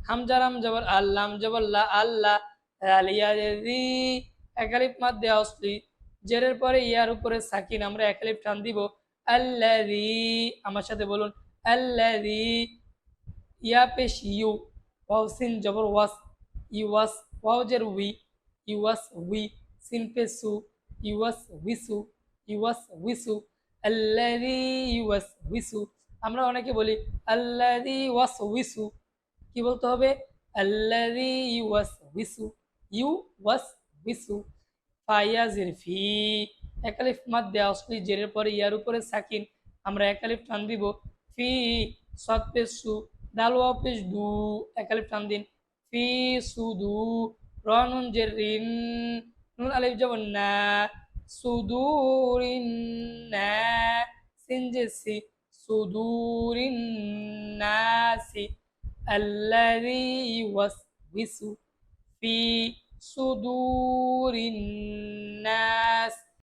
হামজারাম জবর আল্লাম জবর লা আল্লাহ আলিয়াদি একালিফ মাদ দেয়া অসলি জেরের পরে ইয়ার উপরে সাকিন আমরা একালিফ টান দিব আল্লাযী আমার সাথে বলুন আল্লাযী ইয়া পেশ ইউ ওয়াও সিন জবর ওয়াস ইউয়াস ওয়াও জের উই ইউয়াস উই সিন পেশ সু ইউয়াস উইসু ইউয়াস উইসু আল্লাযী ইউয়াস উইসু আমরা অনেকে বলি আল্লাযী ওয়াস উইসু কি বলতে হবে আল্লাযী ইউয়াস উইসু ইউ ওয়াস উইসু ফায়াজির ফি একালিফ মাদ দেয়া অসলি জেরের পরে ইয়ার উপরে সাকিন আমরা একালিফ টান দিব ফি সদ পেশ সু দাল ওয়াও পেশ দু একালিফ টান দিন ফি সুদু র নুন জের রিন নুন আলিফ জবর না সুদুরিন না সিন জে সি সুদুরিন নাসি আল্লাযী ইউওয়াসওয়িসু ফি সুদুরিন